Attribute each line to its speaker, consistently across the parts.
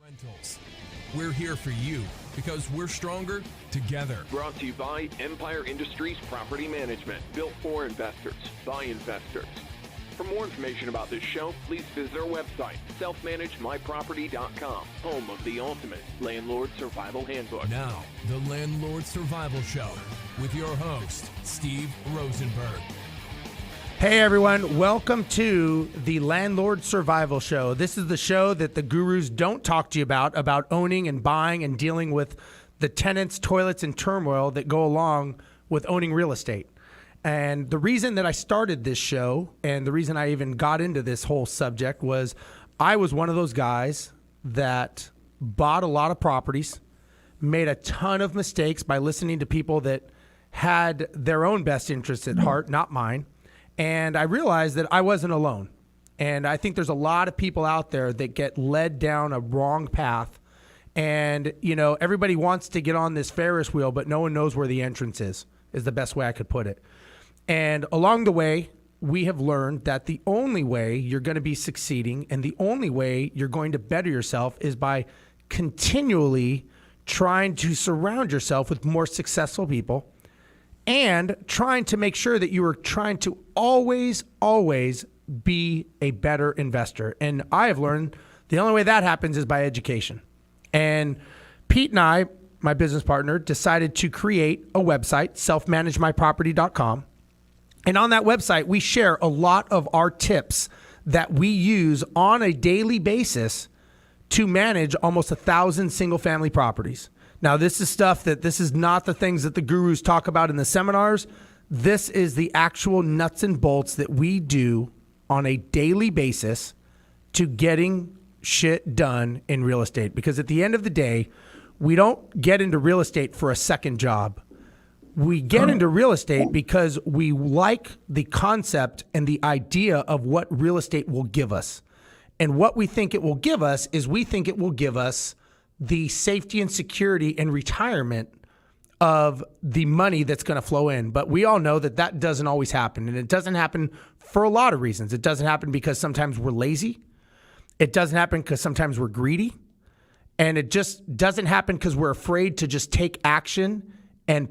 Speaker 1: Rentals. We're here for you because we're stronger together.
Speaker 2: Brought to you by Empire Industries Property Management, built for investors, by investors. For more information about this show, please visit our website, selfmanagemyproperty.com, home of the ultimate Landlord Survival Handbook.
Speaker 1: Now, the Landlord Survival Show with your host, Steve Rozenberg.
Speaker 3: Hey everyone, welcome to the Landlord Survival Show. This is the show that the gurus don't talk to you about owning and buying and dealing with the tenants, toilets, and turmoil that go along with owning real estate. And the reason that I started this show and the reason I even got into this whole subject was I was one of those guys that bought a lot of properties, made a ton of mistakes by listening to people that had their own best interests at heart, not mine. And I realized that I wasn't alone. And I think there's a lot of people out there that get led down a wrong path. And, you know, everybody wants to get on this Ferris wheel, but no one knows where the entrance is the best way I could put it. And along the way, we have learned that the only way you're going to be succeeding and the only way you're going to better yourself is by continually trying to surround yourself with more successful people and trying to make sure that you are trying to always be a better investor. And I have learned the only way that happens is by education. And Pete and I, my business partner, decided to create a website, selfmanagemyproperty.com. And on that website, we share a lot of our tips that we use on a daily basis to manage almost 1,000 single-family properties. Now, this is not the things that the gurus talk about in the seminars. This is the actual nuts and bolts that we do on a daily basis to getting shit done in real estate. Because at the end of the day, we don't get into real estate for a second job. We get into real estate because we like the concept and the idea of what real estate will give us. And what we think it will give us is we think it will give us the safety and security and retirement of the money that's going to flow in. But we all know that that doesn't always happen. And it doesn't happen for a lot of reasons. It doesn't happen because sometimes we're lazy. It doesn't happen because sometimes we're greedy. And it just doesn't happen because we're afraid to just take action and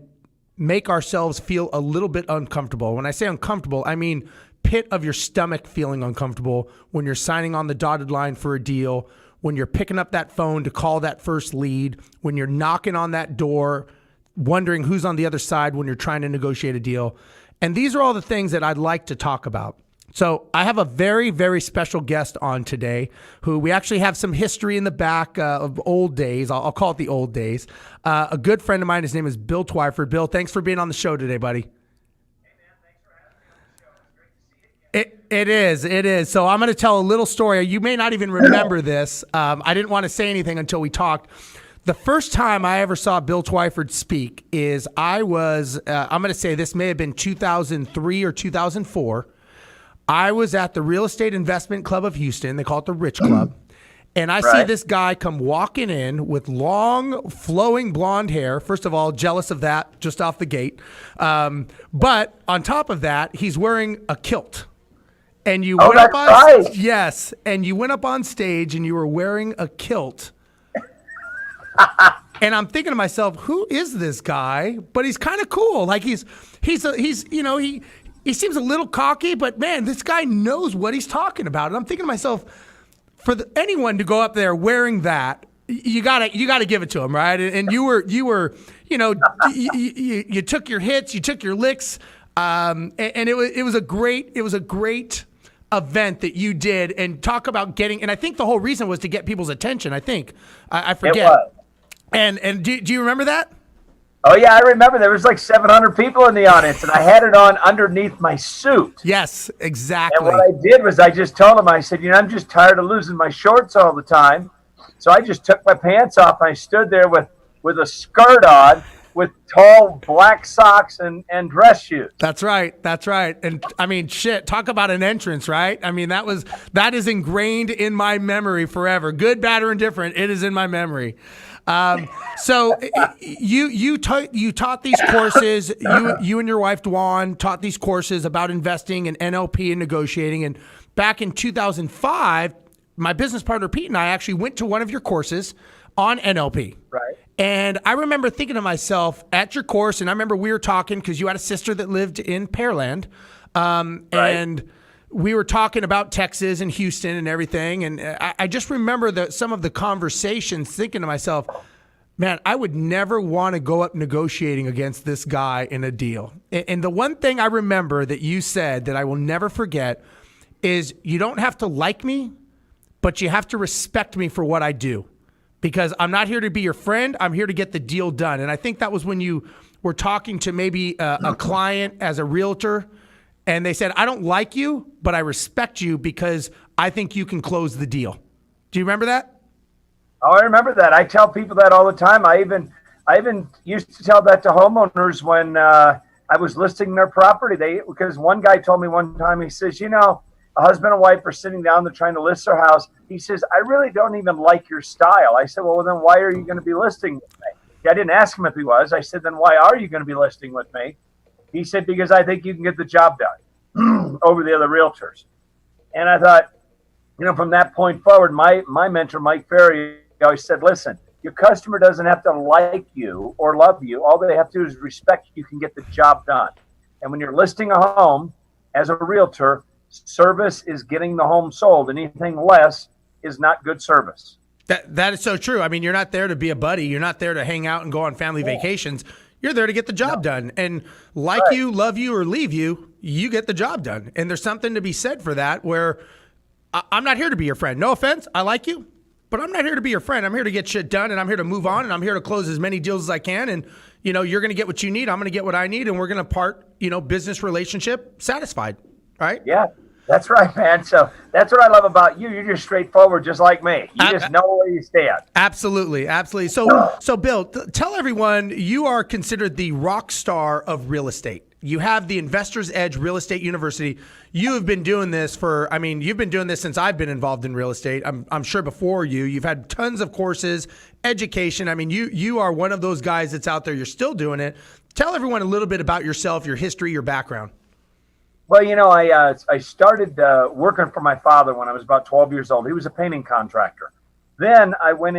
Speaker 3: make ourselves feel a little bit uncomfortable. When I say uncomfortable, I mean pit of your stomach feeling uncomfortable when you're signing on the dotted line for a deal, when you're picking up that phone to call that first lead, when you're knocking on that door, wondering who's on the other side when you're trying to negotiate a deal. And these are all the things that I'd like to talk about. So I have a very, very special guest on today who we actually have some history in the back of old days. I'll call it the old days. A good friend of mine, his name is Bill Twyford. Bill, thanks for being on the show today, buddy. It is. So I'm going to tell a little story. You may not even remember this. I didn't want to say anything until we talked. The first time I ever saw Bill Twyford speak is I'm going to say this may have been 2003 or 2004. I was at the Real Estate Investment Club of Houston. They call it the Rich Club. And I see this guy come walking in with long, flowing blonde hair. First of all, jealous of that just off the gate. But on top of that, he's wearing a kilt. And you went up on yes, and you went up on stage and you were wearing a kilt. And I'm thinking to myself, who is this guy? But he's kind of cool. Like he seems a little cocky, but man, this guy knows what he's talking about. And I'm thinking to myself, anyone to go up there wearing that, you gotta give it to him, right? And you were, you took your hits, you took your licks, and it was a great event that you did. And talk about getting, and I think the whole reason was to get people's attention. I think I forget. It was. And do you remember that?
Speaker 4: Oh, yeah, I remember. There was like 700 people in the audience, and I had it on underneath my suit.
Speaker 3: Yes, exactly.
Speaker 4: And what I did was I just told him, I said, I'm just tired of losing my shorts all the time. So I just took my pants off, and I stood there with a skirt on, with tall black socks and dress shoes.
Speaker 3: That's right. And I mean, shit, talk about an entrance, right? I mean, that is ingrained in my memory forever. Good, bad, or indifferent, it is in my memory. So you taught these courses. You and your wife Dwan taught these courses about investing and NLP and negotiating. And back in 2005, my business partner, Pete, and I actually went to one of your courses on NLP.
Speaker 4: Right.
Speaker 3: And I remember thinking to myself at your course, and I remember we were talking because you had a sister that lived in Pearland. And we were talking about Texas and Houston and everything. And I just remember some of the conversations thinking to myself, man, I would never want to go up negotiating against this guy in a deal. And the one thing I remember that you said that I will never forget is you don't have to like me, but you have to respect me for what I do. Because I'm not here to be your friend. I'm here to get the deal done. And I think that was when you were talking to maybe a client as a realtor, and they said, I don't like you, but I respect you because I think you can close the deal. Do you remember that?
Speaker 4: Oh, I remember that. I tell people that all the time. I even used to tell that to homeowners when I was listing their property. Because one guy told me one time, he says, a husband and wife are sitting down, they're trying to list their house. He says, I really don't even like your style. I said, well, then why are you going to be listing with me? I didn't ask him if he was. I said, then why are you going to be listing with me? He said, because I think you can get the job done over the other realtors. And I thought, from that point forward, my mentor, Mike Ferry, always said, listen, your customer doesn't have to like you or love you. All they have to do is respect you can get the job done. And when you're listing a home as a realtor, service is getting the home sold. Anything less is not good service.
Speaker 3: That is so true. I mean, you're not there to be a buddy. You're not there to hang out and go on family vacations. You're there to get the job done. And like you, love you, or leave you, you get the job done. And there's something to be said for that where I'm not here to be your friend. No offense. I like you, but I'm not here to be your friend. I'm here to get shit done, and I'm here to move on, and I'm here to close as many deals as I can. And, you're going to get what you need. I'm going to get what I need, and we're going to part, business relationship satisfied. Right?
Speaker 4: Yeah, that's right, man. So that's what I love about you. You're just straightforward, just like me. You just know where you stand.
Speaker 3: Absolutely. So Bill, tell everyone you are considered the rock star of real estate. You have the Investors Edge Real Estate University. You have been doing this you've been doing this since I've been involved in real estate. I'm sure before you've had tons of courses, education. I mean, you are one of those guys that's out there. You're still doing it. Tell everyone a little bit about yourself, your history, your background.
Speaker 4: Well, I started working for my father when I was about 12 years old. He was a painting contractor. Then I when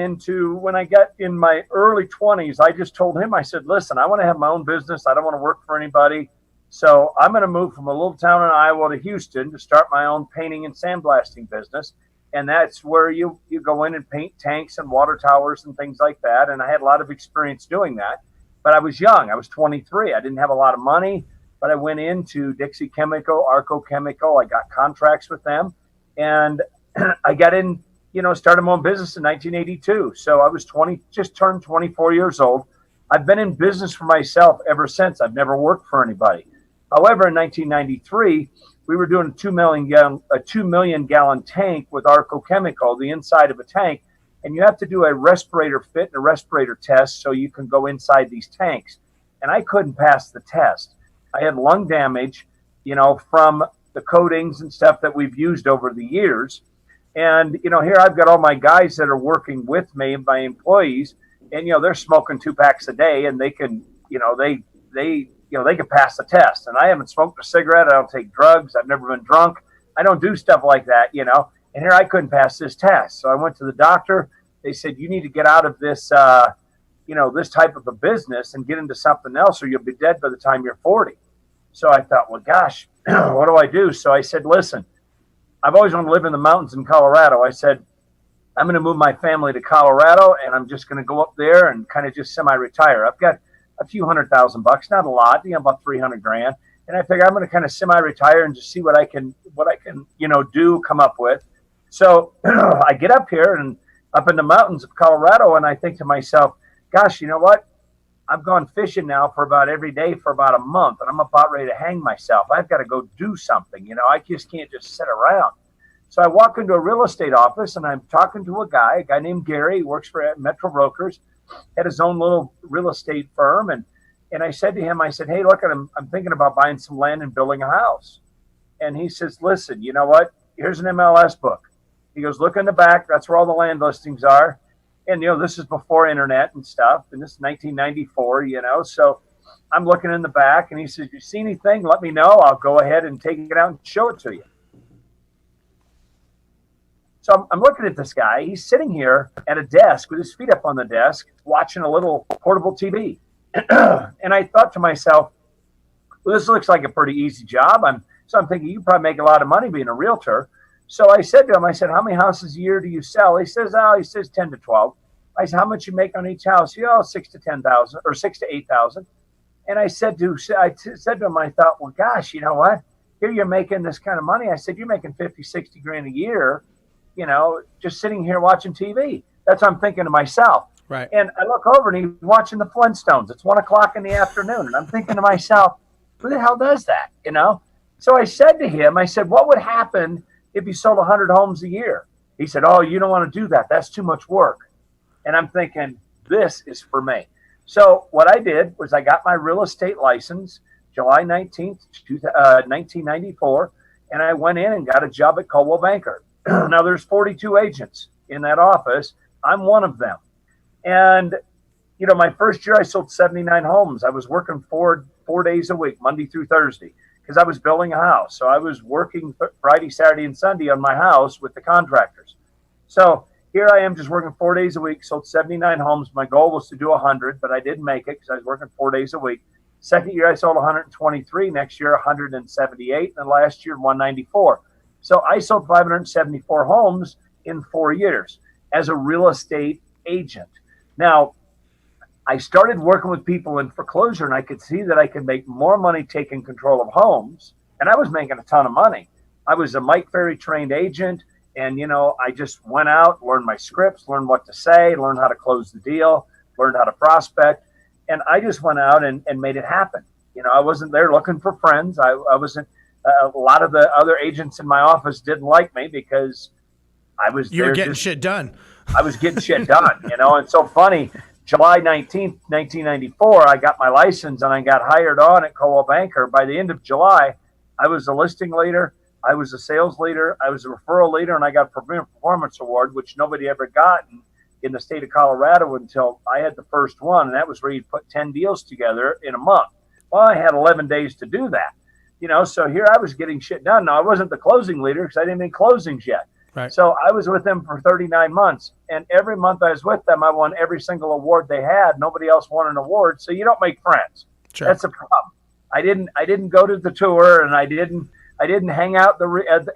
Speaker 4: I got in my early 20s, I just told him, I said, listen, I want to have my own business. I don't want to work for anybody. So I'm going to move from a little town in Iowa to Houston to start my own painting and sandblasting business. And that's where you go in and paint tanks and water towers and things like that. And I had a lot of experience doing that. But I was young. I was 23. I didn't have a lot of money. But I went into Dixie Chemical, Arco Chemical. I got contracts with them. And I got in, started my own business in 1982. So I was just turned 24 years old. I've been in business for myself ever since. I've never worked for anybody. However, in 1993, we were doing a 2 million gallon tank with Arco Chemical, the inside of a tank. And you have to do a respirator fit and a respirator test so you can go inside these tanks. And I couldn't pass the test. I had lung damage, from the coatings and stuff that we've used over the years. And, here I've got all my guys that are working with me, my employees, and, they're smoking 2 packs a day, and they can, they can pass the test. And I haven't smoked a cigarette. I don't take drugs. I've never been drunk. I don't do stuff like that, and here I couldn't pass this test. So I went to the doctor. They said, you need to get out of this, this type of a business and get into something else, or you'll be dead by the time you're 40. So I thought, well, gosh, what do I do? So I said, listen, I've always wanted to live in the mountains in Colorado. I said, I'm going to move my family to Colorado, and I'm just going to go up there and kind of just semi-retire. I've got a few $100,000, not a lot, about $300,000. And I figure I'm going to kind of semi-retire and just see what I can, come up with. So I get up here and up in the mountains of Colorado, and I think to myself, gosh, you know what? I've gone fishing now for about every day for about a month, and I'm about ready to hang myself. I've got to go do something. I just can't just sit around. So I walk into a real estate office, and I'm talking to a guy named Gary. He works for Metro Brokers, had his own little real estate firm. And I said to him, I said, hey, look, I'm thinking about buying some land and building a house. And he says, listen, you know what? Here's an MLS book. He goes, look in the back. That's where all the land listings are. And, this is before internet and stuff. And this is 1994, So I'm looking in the back, and he says, you see anything? Let me know. I'll go ahead and take it out and show it to you. So I'm looking at this guy. He's sitting here at a desk with his feet up on the desk, watching a little portable TV. And I thought to myself, well, this looks like a pretty easy job. So I'm thinking, you probably make a lot of money being a realtor. So I said to him, I said, how many houses a year do you sell? He says 10 to 12. I said, how much you make on each house? He goes, 6 to 10,000 or 6 to 8,000. And I said to him, I thought, well, gosh, you know what? Here you're making this kind of money. I said, you're making 50, 60 grand a year, just sitting here watching TV. That's what I'm thinking to myself.
Speaker 3: Right.
Speaker 4: And I look over and he's watching the Flintstones. It's 1 o'clock in the afternoon. And I'm thinking to myself, who the hell does that? So I said to him, what would happen if you sold 100 homes a year? He said, oh, you don't want to do that. That's too much work. And I'm thinking, this is for me. So what I did was I got my real estate license July 19th, 1994, and I went in and got a job at Coldwell Banker. Now there's 42 agents in that office. I'm one of them. And, my first year I sold 79 homes. I was working four days a week, Monday through Thursday, because I was building a house. So I was working Friday, Saturday, and Sunday on my house with the contractors. So here I am just working 4 days a week, sold 79 homes. My goal was to do 100, but I didn't make it because I was working 4 days a week. Second year, I sold 123. Next year, 178. And last year, 194. So I sold 574 homes in 4 years as a real estate agent. Now, I started working with people in foreclosure, and I could see that I could make more money taking control of homes. And I was making a ton of money. I was a Mike Ferry trained agent. And, I just went out, learned my scripts, learned what to say, learned how to close the deal, learned how to prospect. And I just went out and made it happen. I wasn't there looking for friends. I wasn't, a lot of the other agents in my office didn't like me because I was
Speaker 3: You were getting shit done.
Speaker 4: I was getting shit done, And it's so funny, July 19th, 1994, I got my license and I got hired on at Coldwell Banker. By the end of July, I was a listing leader. I was a sales leader, I was a referral leader, and I got a Premier Performance Award, which nobody ever got in the state of Colorado until I had the first one, and that was where you put 10 deals together in a month. Well, I had 11 days to do that. So here I was getting shit done. Now, I wasn't the closing leader because I didn't make closings yet.
Speaker 3: Right.
Speaker 4: So I was with them for 39 months, and every month I was with them, I won every single award they had. Nobody else won an award, so you don't make friends.
Speaker 3: Sure.
Speaker 4: That's the problem. I didn't go to the tour, and I didn't hang out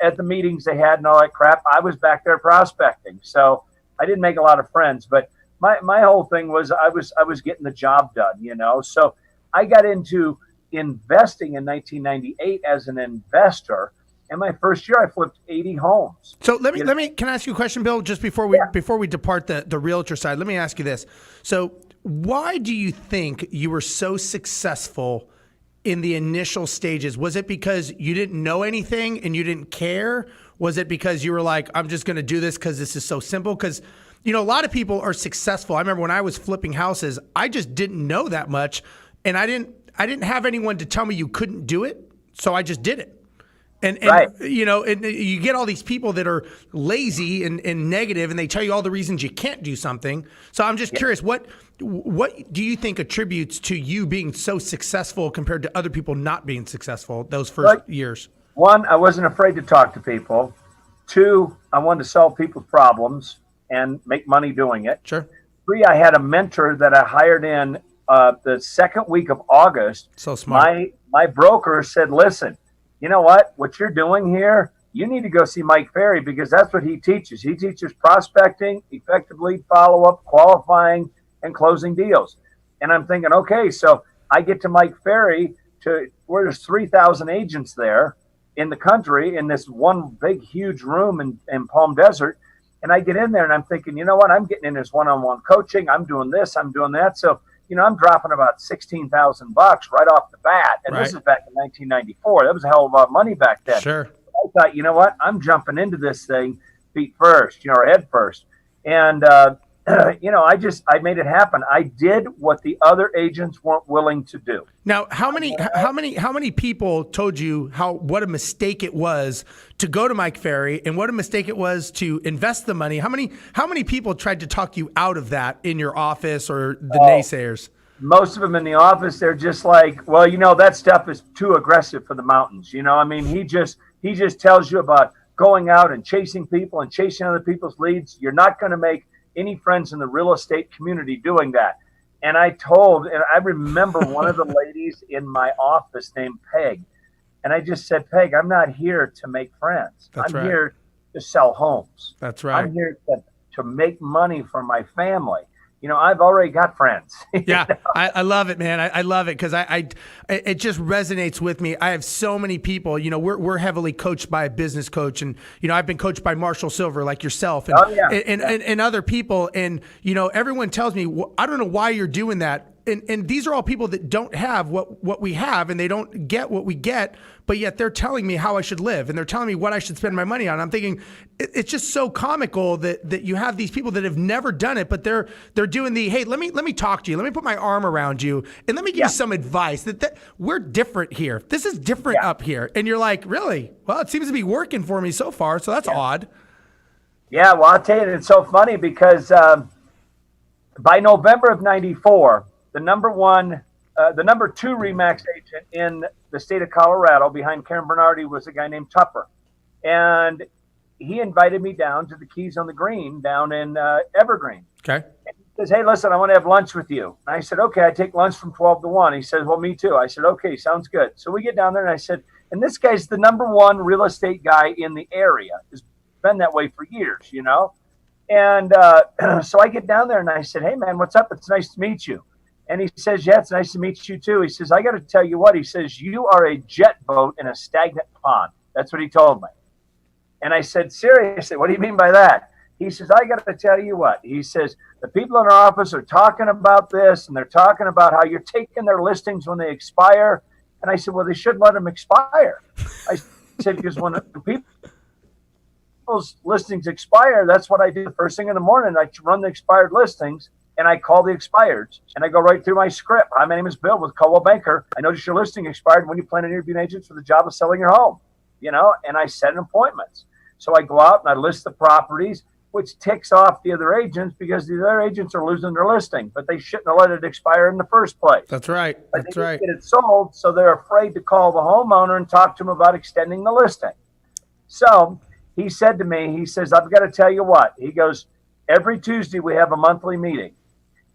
Speaker 4: at the meetings they had and all that crap. I was back there prospecting. So I didn't make a lot of friends, but my whole thing was I was getting the job done, So I got into investing in 1998 as an investor. And my first year I flipped 80 homes.
Speaker 3: So can I ask you a question, Bill, just before we depart the realtor side? Let me ask you this. So why do you think you were so successful in the initial stages? Was it because you didn't know anything and you didn't care? Was it because you were like, I'm just going to do this because this is so simple? Because, a lot of people are successful. I remember when I was flipping houses, I just didn't know that much. And I didn't have anyone to tell me you couldn't do it. So I just did it. And
Speaker 4: right.
Speaker 3: And you get all these people that are lazy and negative, and they tell you all the reasons you can't do something. So I'm just curious, what do you think attributes to you being so successful compared to other people not being successful those first years?
Speaker 4: One, I wasn't afraid to talk to people. Two, I wanted to solve people's problems and make money doing it.
Speaker 3: Sure.
Speaker 4: Three, I had a mentor that I hired in the second week of August.
Speaker 3: So smart.
Speaker 4: My broker said, listen, you know what you're doing here, you need to go see Mike Ferry because that's what he teaches. He teaches prospecting, effective lead follow-up, qualifying, and closing deals. And I'm thinking, okay, so I get to Mike Ferry where there's 3,000 agents there in the country in this one big, huge room in Palm Desert. And I get in there and I'm thinking, you know what, I'm getting in this one-on-one coaching. I'm doing this, I'm doing that. So I'm dropping about $16,000 right off the bat. And This is back in 1994. That was a hell of a lot of money back then.
Speaker 3: Sure.
Speaker 4: I thought, you know what? I'm jumping into this thing feet first, or head first. And, I made it happen. I did what the other agents weren't willing to do.
Speaker 3: Now, how many people told you what a mistake it was to go to Mike Ferry and what a mistake it was to invest the money? How many people tried to talk you out of that in your office or the naysayers?
Speaker 4: Most of them in the office, they're just like, well, that stuff is too aggressive for the mountains. He just tells you about going out and chasing people and chasing other people's leads. You're not going to make any friends in the real estate community doing that. And I remember one of the ladies in my office named Peg. And I just said, Peg, I'm not here to make friends. I'm here to sell homes.
Speaker 3: That's right.
Speaker 4: I'm here to make money for my family. I've already got friends.
Speaker 3: Yeah, I love it, man. I love it because it just resonates with me. I have so many people. We're heavily coached by a business coach, and I've been coached by Marshall Silver, like yourself, and and other people. And everyone tells me, I don't know why you're doing that. And these are all people that don't have what we have, and they don't get what we get, but yet they're telling me how I should live, and they're telling me what I should spend my money on. I'm thinking it's just so comical that you have these people that have never done it, but they're doing the, hey, let me talk to you, let me put my arm around you, and let me give you some advice that we're different here. This is different up here, and you're like, really? Well, it seems to be working for me so far, so that's odd.
Speaker 4: Yeah, well, I'll tell you, it's so funny because by November of '94. The number two RE/MAX agent in the state of Colorado behind Ken Bernardi was a guy named Twyford. And he invited me down to the Keys on the Green down in Evergreen.
Speaker 3: Okay.
Speaker 4: And he says, hey, listen, I want to have lunch with you. And I said, okay, I take lunch from 12 to 1. He says, well, me too. I said, okay, sounds good. So we get down there and I said, and this guy's the number one real estate guy in the area. Has been that way for years, And so I get down there and I said, hey, man, what's up? It's nice to meet you. And he says, yeah, it's nice to meet you too. He says, I got to tell you what. He says, you are a jet boat in a stagnant pond. That's what he told me. And I said, seriously, what do you mean by that? He says, I got to tell you what. He says, the people in our office are talking about this, and they're talking about how you're taking their listings when they expire. And I said, well, they should let them expire. I said, because when people's listings expire, that's what I do. First thing in the morning, I run the expired listings. And I call the expireds, and I go right through my script. Hi, my name is Bill with Coldwell Banker. I noticed your listing expired. When you plan on interviewing agents for the job of selling your home, and I set appointments. So I go out and I list the properties, which ticks off the other agents because the other agents are losing their listing, but they shouldn't have let it expire in the first place.
Speaker 3: That's right. That's right.
Speaker 4: Get it sold, so they're afraid to call the homeowner and talk to him about extending the listing. So he said to me, he says, I've got to tell you what. He goes, every Tuesday we have a monthly meeting.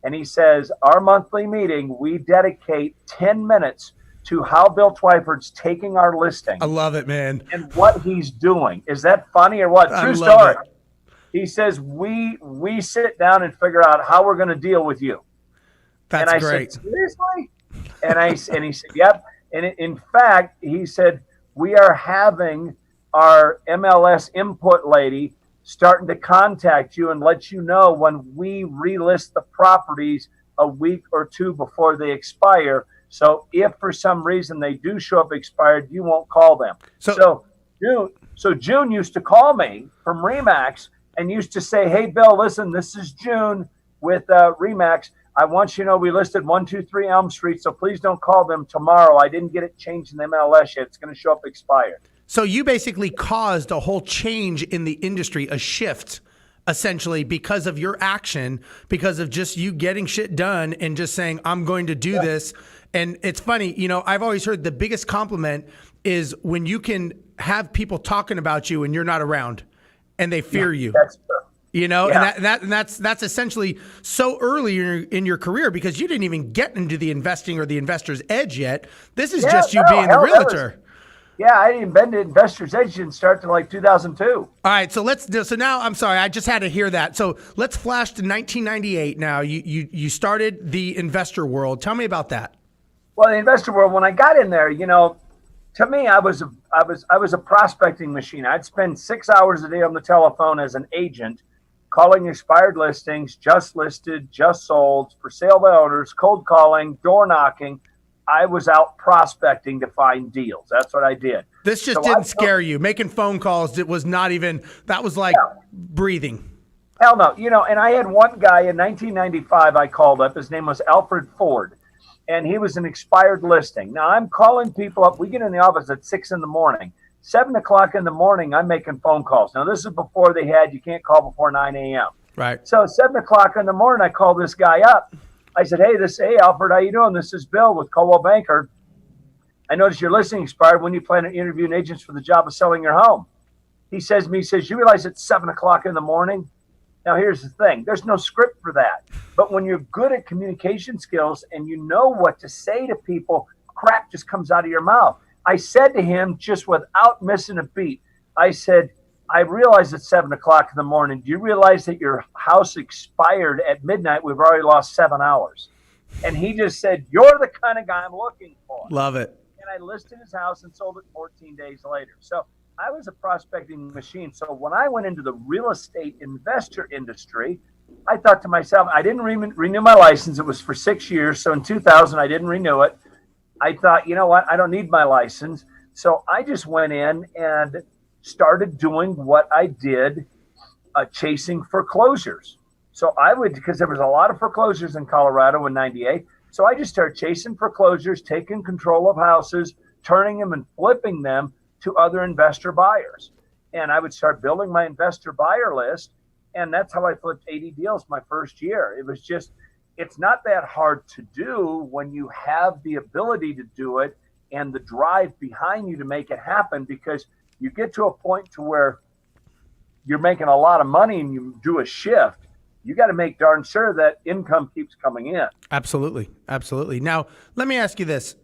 Speaker 4: And he says, our monthly meeting, we dedicate 10 minutes to how Bill Twyford's taking our listing.
Speaker 3: I love it, man.
Speaker 4: And what he's doing. Is that funny or what? True story. He says, we sit down and figure out how we're going to deal with you.
Speaker 3: That's
Speaker 4: and I
Speaker 3: great.
Speaker 4: said, seriously? And he said, yep. And in fact, he said, we are having our MLS input lady starting to contact you and let you know when we relist the properties a week or two before they expire. So if for some reason they do show up expired, you won't call them. So June used to call me from RE/MAX and used to say, hey, Bill, listen, this is June with RE/MAX. I want you to know we listed 123 Elm Street, so please don't call them tomorrow. I didn't get it changed in the MLS yet. It's going to show up expired.
Speaker 3: So you basically caused a whole change in the industry, a shift, essentially, because of your action, because of just you getting shit done and just saying, I'm going to do this. And it's funny, I've always heard the biggest compliment is when you can have people talking about you and you're not around and they fear you.
Speaker 4: That's true.
Speaker 3: And that's essentially so early in your career because you didn't even get into the investing or the investor's edge yet. This is just you being the realtor.
Speaker 4: Yeah, I didn't been to Investor's Edge didn't start till like 2002.
Speaker 3: All right, so now I'm sorry, I just had to hear that. So let's flash to 1998 now. You started the investor world. Tell me about that.
Speaker 4: Well, the investor world, when I got in there, to me, I was a prospecting machine. I'd spend 6 hours a day on the telephone as an agent, calling expired listings, just listed, just sold, for sale by owners, cold calling, door knocking. I was out prospecting to find deals. That's what I did.
Speaker 3: This just didn't scare you. Making phone calls, it was not even, that was like breathing.
Speaker 4: Hell no. And I had one guy in 1995 I called up. His name was Alfred Ford, and he was an expired listing. Now, I'm calling people up. We get in the office at 6 in the morning. 7 o'clock in the morning, I'm making phone calls. Now, this is before they had, you can't call before 9 a.m.
Speaker 3: Right.
Speaker 4: So 7 o'clock in the morning, I called this guy up. I said, hey, Alfred, how you doing? This is Bill with Coldwell Banker. I noticed your listing expired. When you plan on interviewing agents for the job of selling your home? He says to me, he says, you realize it's 7 o'clock in the morning? Now, here's the thing. There's no script for that. But when you're good at communication skills and you know what to say to people, crap just comes out of your mouth. I said to him, just without missing a beat, I said, I realize it's 7 o'clock in the morning. Do you realize that your house expired at midnight? We've already lost 7 hours. And he just said, you're the kind of guy I'm looking for.
Speaker 3: Love it.
Speaker 4: And I listed his house and sold it 14 days later. So I was a prospecting machine. So when I went into the real estate investor industry, I thought to myself, I didn't renew my license. It was for 6 years. So in 2000, I didn't renew it. I thought, you know what? I don't need my license. So I just went in and started doing what I did, chasing foreclosures. So I would, because there was a lot of foreclosures in Colorado in 98. So I just started chasing foreclosures, taking control of houses, turning them and flipping them to other investor buyers. And I would start building my investor buyer list. And that's how I flipped 80 deals my first year. It was just, it's not that hard to do when you have the ability to do it and the drive behind you to make it happen, because you get to a point to where you're making a lot of money and you do a shift. You got to make darn sure that income keeps coming in.
Speaker 3: Absolutely. Absolutely. Now, let me ask you this,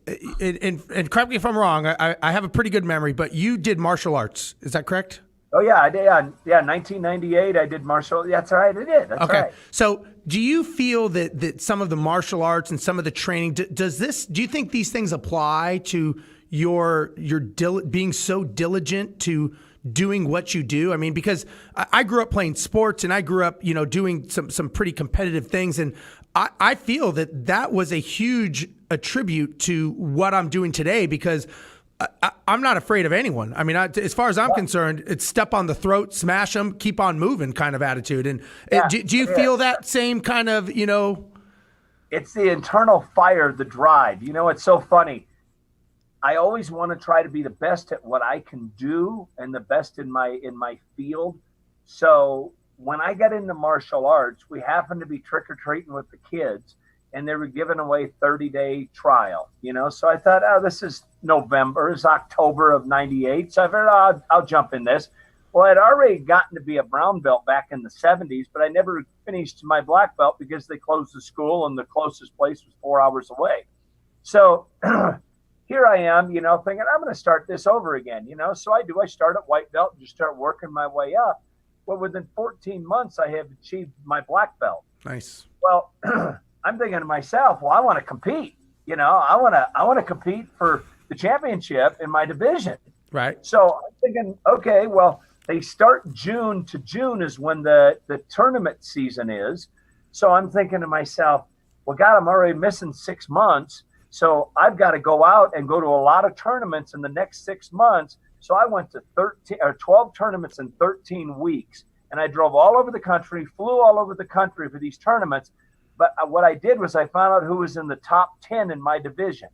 Speaker 3: and correct me if I'm wrong. I have a pretty good memory, but you did martial arts. Is that correct?
Speaker 4: Oh, yeah. I did. Yeah, 1998, I did martial. That's right. I did. That's
Speaker 3: okay.
Speaker 4: Right.
Speaker 3: So do you feel that some of the martial arts and some of the training, do you think these things apply to your being so diligent to doing what you do? I mean, because I grew up playing sports and I grew up, doing some pretty competitive things. And I feel that was a huge attribute to what I'm doing today, because I'm not afraid of anyone. I mean, as far as I'm concerned, it's step on the throat, smash them, keep on moving kind of attitude. And do you feel that same kind of,
Speaker 4: It's the internal fire, the drive. It's so funny. I always want to try to be the best at what I can do and the best in my field. So when I got into martial arts, we happened to be trick-or-treating with the kids, and they were giving away 30-day trial, So I thought, this is November, it's October of 98. So I figured, I'll jump in this. Well, I'd already gotten to be a brown belt back in the 70s, but I never finished my black belt because they closed the school and the closest place was 4 hours away. So here I am, thinking I'm going to start this over again, So I start at white belt and just start working my way up. Well, within 14 months, I have achieved my black belt.
Speaker 3: Nice.
Speaker 4: Well, I'm thinking to myself, well, I want to compete, I want to compete for the championship in my division.
Speaker 3: Right.
Speaker 4: So I'm thinking, okay, well, they start June to June is when the tournament season is. So I'm thinking to myself, well, God, I'm already missing 6 months. So I've got to go out and go to a lot of tournaments in the next 6 months. So I went to 12 tournaments in 13 weeks. And I drove all over the country, flew all over the country for these tournaments. But what I did was I found out who was in the top 10 in my division.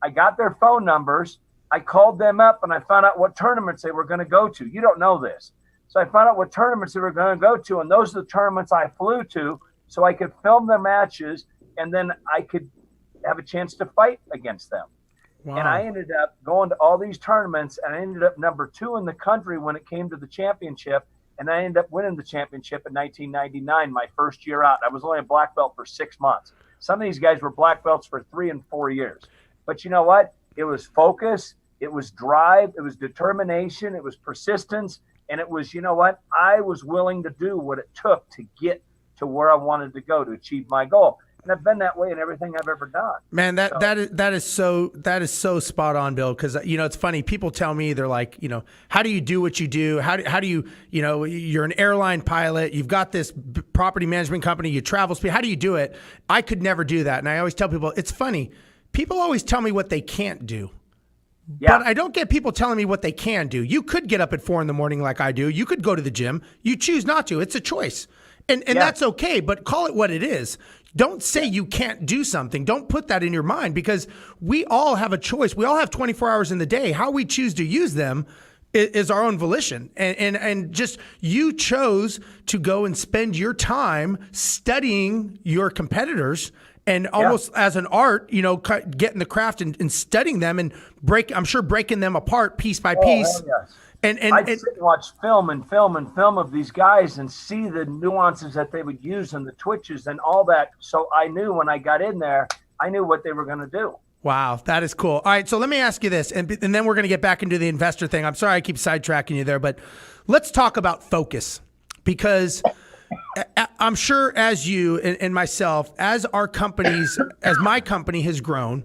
Speaker 4: I got their phone numbers. I called them up and I found out what tournaments they were going to go to. You don't know this. So I found out what tournaments they were going to go to. And those are the tournaments I flew to so I could film their matches and then I could have a chance to fight against them. Wow. And I ended up going to all these tournaments and I ended up number 2 in the country when it came to the championship. And I ended up winning the championship in 1999, my first year out. I was only a black belt for 6 months. Some of these guys were black belts for 3 and 4 years. But you know what? It was focus, it was drive, it was determination, it was persistence, and it was, I was willing to do what it took to get to where I wanted to go to achieve my goal. And I've been that way in everything I've ever done.
Speaker 3: Man, that is so spot on, Bill. Because it's funny. People tell me, they're like, how do you do what you do? How do you you're an airline pilot. You've got this property management company. You travel. How do you do it? I could never do that. And I always tell people, it's funny. People always tell me what they can't do. Yeah. But I don't get people telling me what they can do. You could get up at 4 a.m. like I do. You could go to the gym. You choose not to. It's a choice. And that's okay, but call it what it is. Don't say you can't do something. Don't put that in your mind, because we all have a choice. We all have 24 hours in the day. How we choose to use them is our own volition. And just you chose to go and spend your time studying your competitors and almost as an art, getting the craft and studying them and breaking them apart piece by piece.
Speaker 4: Yes. I'd sit and watch film of these guys and see the nuances that they would use and the twitches and all that. So I knew when I got in there, I knew what they were going to do.
Speaker 3: Wow, that is cool. All right, so let me ask you this, and then we're going to get back into the investor thing. I'm sorry I keep sidetracking you there, but let's talk about focus, because I'm sure as you and myself, as our companies, as my company has grown,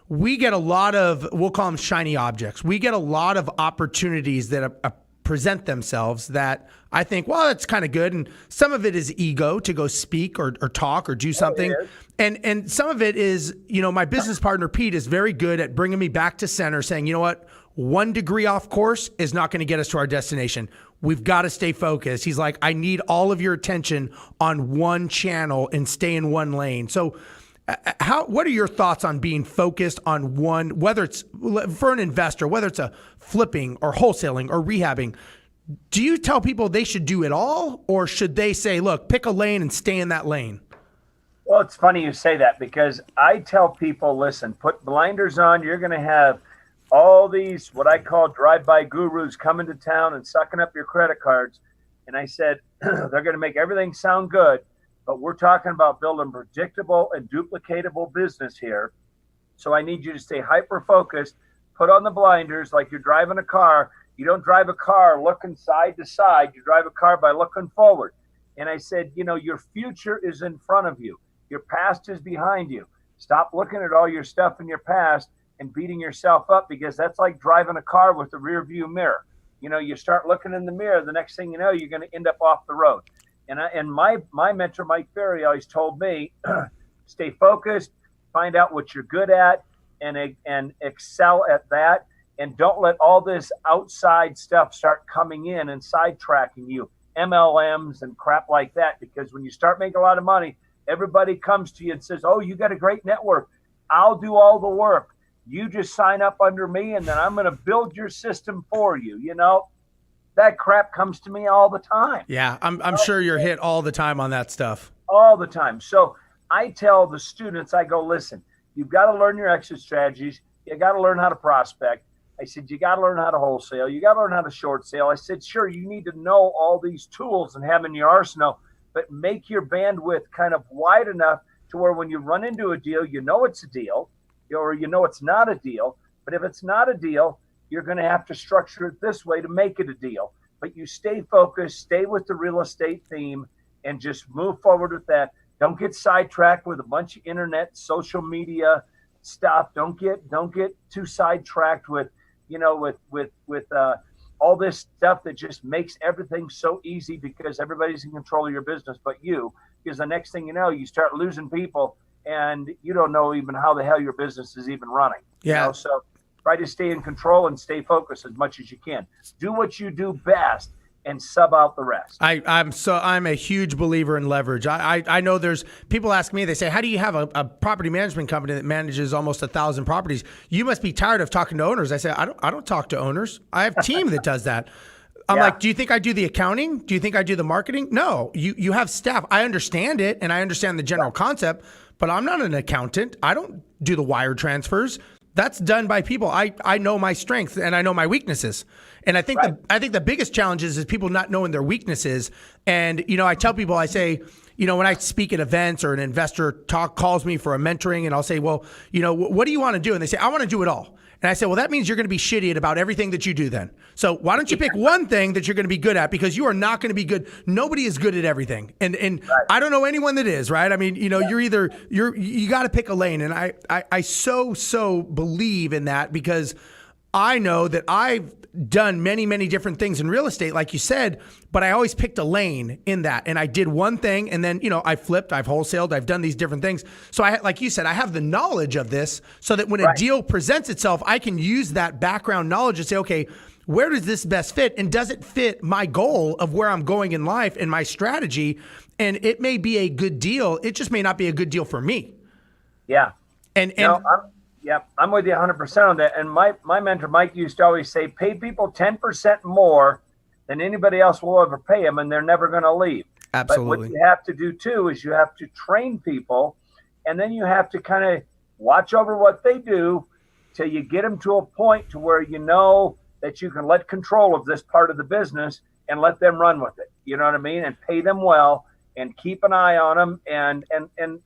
Speaker 3: we get a lot of, we'll call them shiny objects. We get a lot of opportunities that present themselves that I think, well, that's kind of good. And some of it is ego to go speak or talk or do something. And some of it is, my business partner, Pete, is very good at bringing me back to center, saying, you know what, 1 degree off course is not going to get us to our destination. We've got to stay focused. He's like, I need all of your attention on one channel and stay in one lane. So what are your thoughts on being focused on one, whether it's for an investor, whether it's a flipping or wholesaling or rehabbing? Do you tell people they should do it all, or should they say, look, pick a lane and stay in that lane?
Speaker 4: Well, it's funny you say that, because I tell people, listen, put blinders on. You're going to have all these, what I call drive-by gurus, coming to town and sucking up your credit cards. And I said, they're going to make everything sound good, but we're talking about building predictable and duplicatable business here. So I need you to stay hyper-focused, put on the blinders like you're driving a car. You don't drive a car looking side to side. You drive a car by looking forward. And I said, your future is in front of you. Your past is behind you. Stop looking at all your stuff in your past and beating yourself up, because that's like driving a car with a rear view mirror. You start looking in the mirror, the next thing you know, you're going to end up off the road. And my mentor, Mike Ferry, always told me, stay focused, find out what you're good at, and excel at that. And don't let all this outside stuff start coming in and sidetracking you, MLMs and crap like that. Because when you start making a lot of money, everybody comes to you and says, oh, you got a great network. I'll do all the work. You just sign up under me, and then I'm going to build your system for you. That crap comes to me all the time.
Speaker 3: Yeah, I'm sure you're hit all the time on that stuff.
Speaker 4: All the time. So I tell the students, I go, listen, you've got to learn your exit strategies. You got to learn how to prospect. I said, you got to learn how to wholesale. You got to learn how to short sale. I said, sure, you need to know all these tools and have in your arsenal, but make your bandwidth kind of wide enough to where when you run into a deal, it's a deal, or it's not a deal. But if it's not a deal, you're going to have to structure it this way to make it a deal. But you stay focused, stay with the real estate theme, and just move forward with that. Don't get sidetracked with a bunch of internet, social media stuff. Don't get too sidetracked with all this stuff that just makes everything so easy, because everybody's in control of your business but you. Because the next thing you know, you start losing people, and you don't know even how the hell your business is even running.
Speaker 3: Yeah.
Speaker 4: So try to stay in control and stay focused as much as you can. Do what you do best and sub out the rest.
Speaker 3: I'm a huge believer in leverage. I know there's people ask me, they say, how do you have a property management company that manages almost 1,000 properties? You must be tired of talking to owners. I say, I don't talk to owners. I have a team that does that. I'm like, do you think I do the accounting? Do you think I do the marketing? No, you have staff. I understand it, and I understand the general concept, but I'm not an accountant. I don't do the wire transfers. That's done by people. I know my strengths and I know my weaknesses. And I think the biggest challenge is people not knowing their weaknesses. And, I tell people, I say, when I speak at events or an investor calls me for a mentoring, and I'll say, well, what do you want to do? And they say, I want to do it all. And I say, well, that means you're going to be shitty at about everything that you do then. So why don't you pick one thing that you're going to be good at, because you are not going to be good. Nobody is good at everything. And I don't know anyone that is, right? I mean, you got to pick a lane. And I so believe in that, because I know that I've done many, many different things in real estate, like you said, but I always picked a lane in that. And I did one thing, and then, I flipped, I've wholesaled, I've done these different things. So like you said, I have the knowledge of this, so that when a deal presents itself, I can use that background knowledge and say, okay, where does this best fit? And does it fit my goal of where I'm going in life and my strategy? And it may be a good deal. It just may not be a good deal for me.
Speaker 4: Yeah.
Speaker 3: And
Speaker 4: I'm with you 100% on that. And my mentor, Mike, used to always say, pay people 10% more than anybody else will ever pay them, and they're never going to leave.
Speaker 3: Absolutely.
Speaker 4: But what you have to do too is you have to train people, and then you have to kind of watch over what they do till you get them to a point to where that you can let control of this part of the business and let them run with it. You know what I mean? And pay them well and keep an eye on them and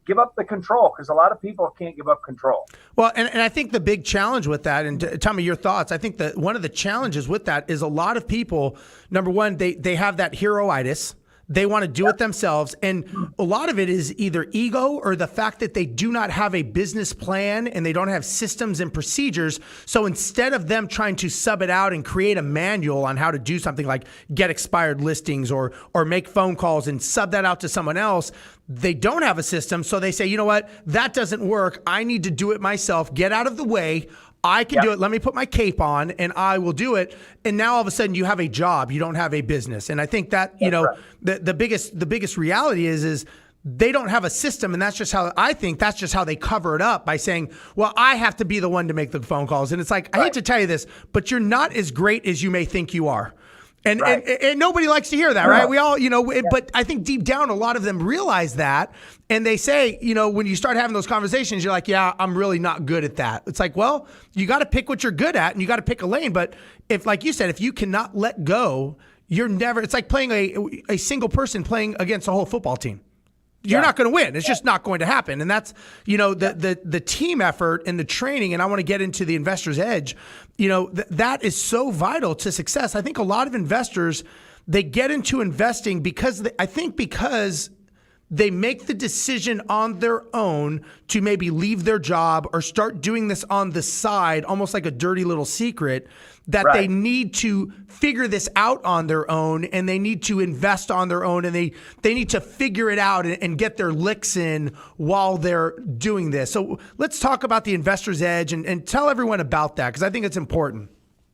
Speaker 4: give up the control, because a lot of people can't give up control.
Speaker 3: Well, and I think the big challenge with that, and tell me your thoughts, I think that one of the challenges with that is a lot of people, number one, they have that heroitis. They want to do it themselves. And a lot of it is either ego or the fact that they do not have a business plan and they don't have systems and procedures. So instead of them trying to sub it out and create a manual on how to do something like get expired listings or make phone calls and sub that out to someone else, they don't have a system. So they say, you know what, that doesn't work. I need to do it myself. Get out of the way. I can do it. Let me put my cape on and I will do it. And now all of a sudden you have a job. You don't have a business. And I think that, the biggest reality is they don't have a system. And that's just how they cover it up by saying, well, I have to be the one to make the phone calls. And it's like, I hate to tell you this, but you're not as great as you may think you are. And nobody likes to hear that, right? We all, but I think deep down, a lot of them realize that. And they say, when you start having those conversations, you're like, yeah, I'm really not good at that. It's like, well, you got to pick what you're good at and you got to pick a lane. But if, like you said, if you cannot let go, it's like playing a single person playing against a whole football team. You're not going to win. It's just not going to happen. And that's, the team effort and the training. And I want to get into the investor's edge. That is so vital to success. I think a lot of investors, they get into investing because they make the decision on their own to maybe leave their job or start doing this on the side, almost like a dirty little secret, that they need to figure this out on their own and they need to invest on their own and they need to figure it out and get their licks in while they're doing this. So let's talk about the Investor's Edge and tell everyone about that, because I think it's important.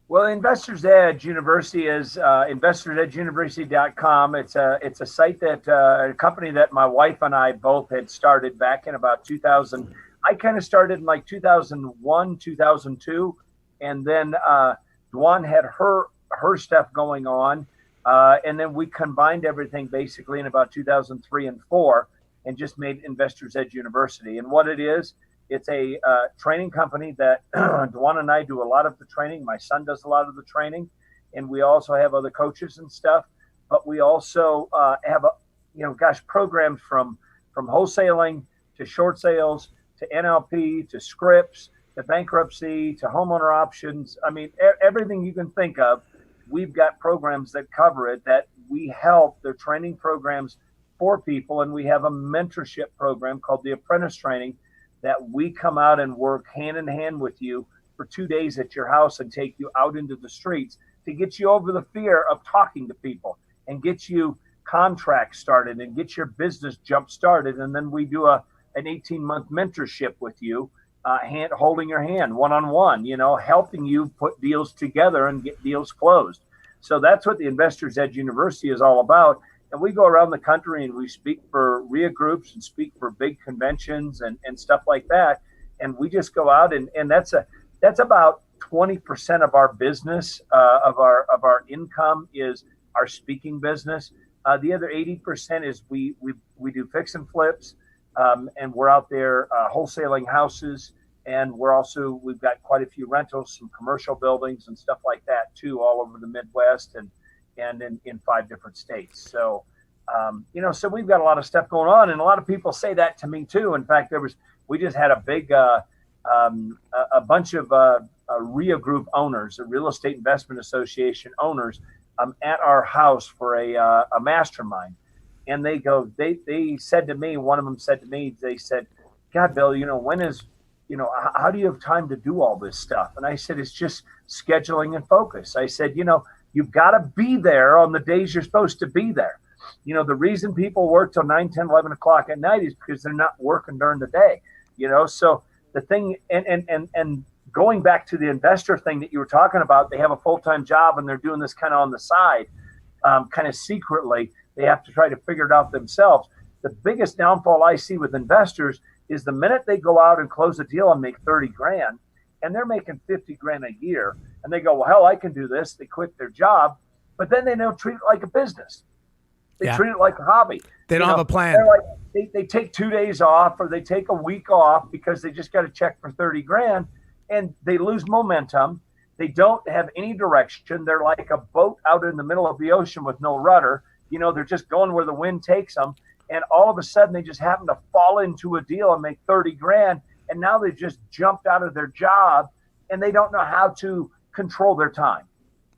Speaker 4: Well, Investors Edge University is investorsedgeuniversity.com. It's a site that a company that my wife and I both had started back in about 2000. I kind of started in like 2001, 2002, and then Dwan had her stuff going on, and then we combined everything basically in about 2003 and 4, and just made Investors Edge University. And what it is, it's a training company that Dwan and I do a lot of the training. My son does a lot of the training, and we also have other coaches and stuff. But we also have programs from wholesaling to short sales to NLP to scripts to bankruptcy to homeowner options. I mean, everything you can think of, we've got programs that cover it, that we help. They're training programs for people, and we have a mentorship program called the Apprentice Training that we come out and work hand in hand with you for 2 days at your house and take you out into the streets to get you over the fear of talking to people and get you contracts started and get your business jump started. And then we do an 18-month mentorship with you, holding your hand one-on-one, helping you put deals together and get deals closed. So that's what the Investors Edge University is all about. And we go around the country and we speak for RIA groups and speak for big conventions and stuff like that. And we just go out and that's about 20% of our business, of our income is our speaking business. The other 80% is we do fix and flips, and we're out there wholesaling houses, and we've got quite a few rentals, some commercial buildings and stuff like that too, all over the Midwest and in 5 different states. So, so we've got a lot of stuff going on, and a lot of people say that to me too. In fact, we just had a big, a bunch of RIA group owners, a Real Estate Investment Association owners, at our house for a mastermind. And they said to me, one of them said to me, they said, God, Bill, how do you have time to do all this stuff? And I said, it's just scheduling and focus. I said, you've got to be there on the days you're supposed to be there. The reason people work till 9, 10, 11 o'clock at night is because they're not working during the day, So the thing, and going back to the investor thing that you were talking about, they have a full-time job and they're doing this kind of on the side, kind of secretly. They have to try to figure it out themselves. The biggest downfall I see with investors is the minute they go out and close a deal and make 30 grand, and they're making 50 grand a year, and they go, well, hell, I can do this. They quit their job, but then they don't treat it like a business. They treat it like a hobby.
Speaker 3: They don't have a plan.
Speaker 4: They're like, they take 2 days off, or they take a week off because they just got a check for 30 grand, and they lose momentum. They don't have any direction. They're like a boat out in the middle of the ocean with no rudder. They're just going where the wind takes them. And all of a sudden they just happen to fall into a deal and make 30 grand. And now they've just jumped out of their job and they don't know how to control their time.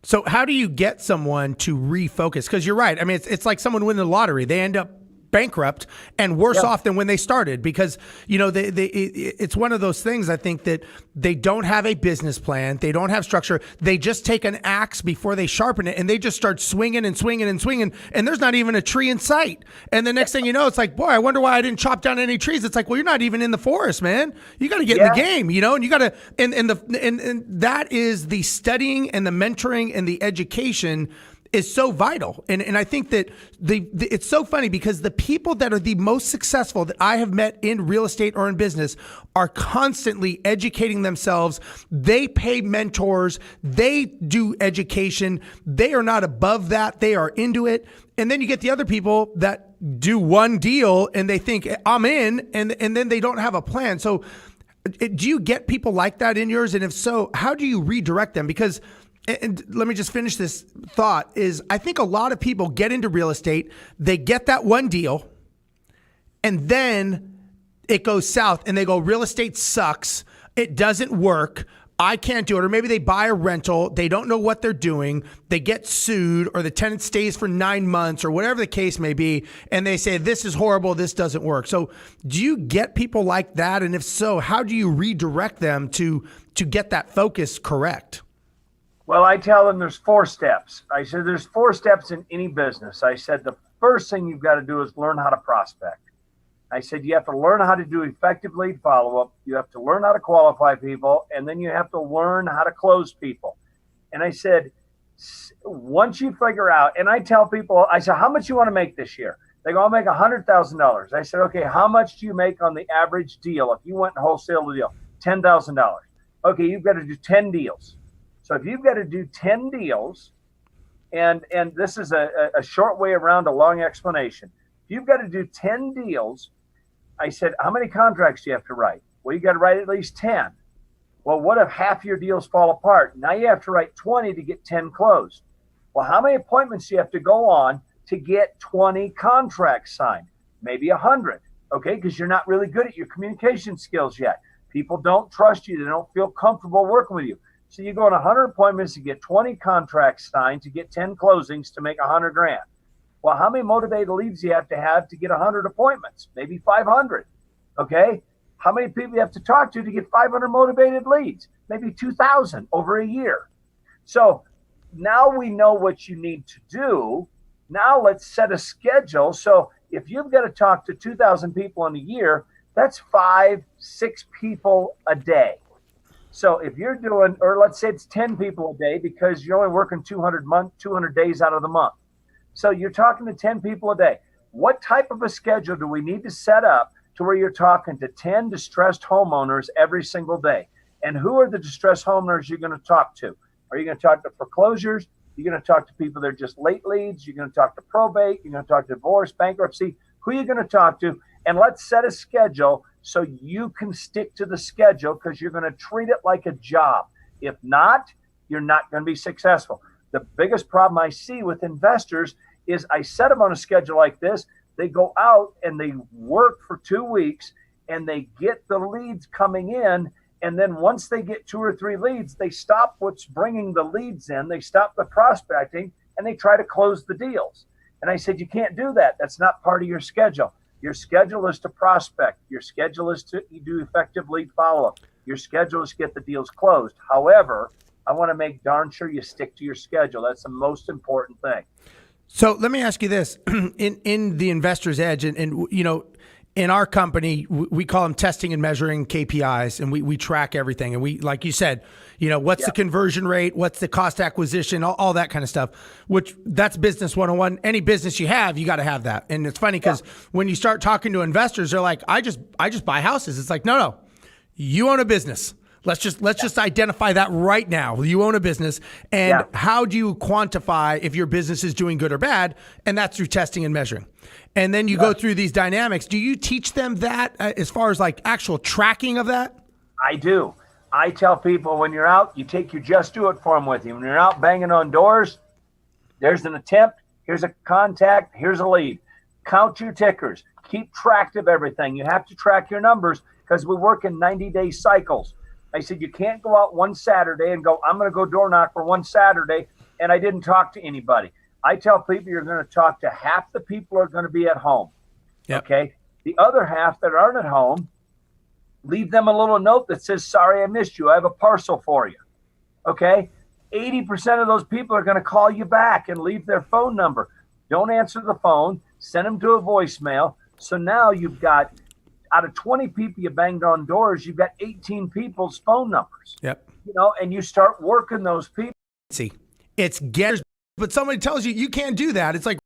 Speaker 3: So how do you get someone to refocus? Because you're right. I mean, it's like someone winning the lottery. They end up bankrupt and worse off than when they started because, it's one of those things, I think, that they don't have a business plan. They don't have structure. They just take an axe before they sharpen it and they just start swinging and swinging and swinging. And there's not even a tree in sight. And the next thing you know, it's like, boy, I wonder why I didn't chop down any trees. It's like, well, you're not even in the forest, man. You got to get in the game, and you got to, and that is the studying and the mentoring and the education is so vital. And I think that it's so funny because the people that are the most successful that I have met in real estate or in business are constantly educating themselves. They pay mentors. They do education. They are not above that. They are into it. And then you get the other people that do one deal and they think I'm in, and then they don't have a plan. So do you get people like that in yours? And if so, how do you redirect them? Because and let me just finish this thought is I think a lot of people get into real estate, they get that one deal, and then it goes south and they go, real estate sucks. It doesn't work. I can't do it. Or maybe they buy a rental. They don't know what they're doing. They get sued or the tenant stays for 9 months or whatever the case may be. And they say, this is horrible. This doesn't work. So do you get people like that? And if so, how do you redirect them to get that focus correct?
Speaker 4: Well, I tell them there's 4 steps. I said there's 4 steps in any business. I said the first thing you've got to do is learn how to prospect. I said you have to learn how to do effective lead follow-up. You have to learn how to qualify people, and then you have to learn how to close people. And I said, once you figure out, and I tell people, I said, how much you want to make this year? They go, I'll make $100,000. I said, okay, how much do you make on the average deal? If you went and wholesale the deal, $10,000. Okay, you've got to do 10 deals. So if you've got to do 10 deals, and this is a short way around a long explanation. If you've got to do 10 deals, I said, how many contracts do you have to write? Well, you got to write at least 10. Well, what if half your deals fall apart? Now you have to write 20 to get 10 closed. Well, how many appointments do you have to go on to get 20 contracts signed? Maybe 100, okay? Because you're not really good at your communication skills yet. People don't trust you. They don't feel comfortable working with you. So you go on 100 appointments to get 20 contracts signed to get 10 closings to make $100,000. Well, how many motivated leads do you have to get 100 appointments? Maybe 500. Okay. How many people you have to talk to get 500 motivated leads? Maybe 2,000 over a year. So now we know what you need to do. Now let's set a schedule. So if you've got to talk to 2,000 people in a year, that's 5-6 people a day. So if you're doing, or let's say it's 10 people a day because you're only working 200 days out of the month. So you're talking to 10 people a day. What type of a schedule do we need to set up to where you're talking to 10 distressed homeowners every single day? And who are the distressed homeowners you're going to talk to? Are you going to talk to foreclosures? You're going to talk to people that are just late leads. You're going to talk to probate. You're going to talk to divorce, bankruptcy. Who are you going to talk to? And let's set a schedule so you can stick to the schedule because you're going to treat it like a job. If not, you're not going to be successful. The biggest problem I see with investors is I set them on a schedule like this. They go out and they work for 2 weeks and they get the leads coming in. And then once they get 2 or 3 leads, they stop what's bringing the leads in. They stop the prospecting and they try to close the deals. And I said, you can't do that. That's not part of your schedule. Your schedule is to prospect. Your schedule is to do effective lead follow-up. Your schedule is to get the deals closed. However, I want to make darn sure you stick to your schedule. That's the most important thing.
Speaker 3: So let me ask you this. In the Investor's Edge, and you know, in our company, we call them testing and measuring KPIs, and we track everything. And we, like you said, you know, what's the conversion rate? What's the cost acquisition? All that kind of stuff, which that's business 101. Any business you have, you got to have that. And it's funny because when you start talking to investors, they're like, I just buy houses. It's like, no, you own a business. Let's just identify that right now. You own a business, and how do you quantify if your business is doing good or bad? And that's through testing and measuring. And then you go through these dynamics. Do you teach them that as far as like actual tracking of that?
Speaker 4: I do. I tell people when you're out, you take your Just Do It form with you. When you're out banging on doors, there's an attempt, here's a contact, here's a lead. Count your tickers. Keep track of everything. You have to track your numbers because we work in 90-day cycles. I said you can't go out one Saturday and go, I'm going to go door knock for one Saturday, and I didn't talk to anybody. I tell people you're going to talk to half the people are going to be at home.
Speaker 3: Yep.
Speaker 4: Okay? The other half that aren't at home, leave them a little note that says, sorry, I missed you. I have a parcel for you. Okay? 80% of those people are going to call you back and leave their phone number. Don't answer the phone. Send them to a voicemail. So now you've got, out of 20 people you banged on doors, you've got 18 people's phone numbers.
Speaker 3: Yep.
Speaker 4: And you start working those people.
Speaker 3: See, it's getters, but somebody tells you you can't do that. It's like,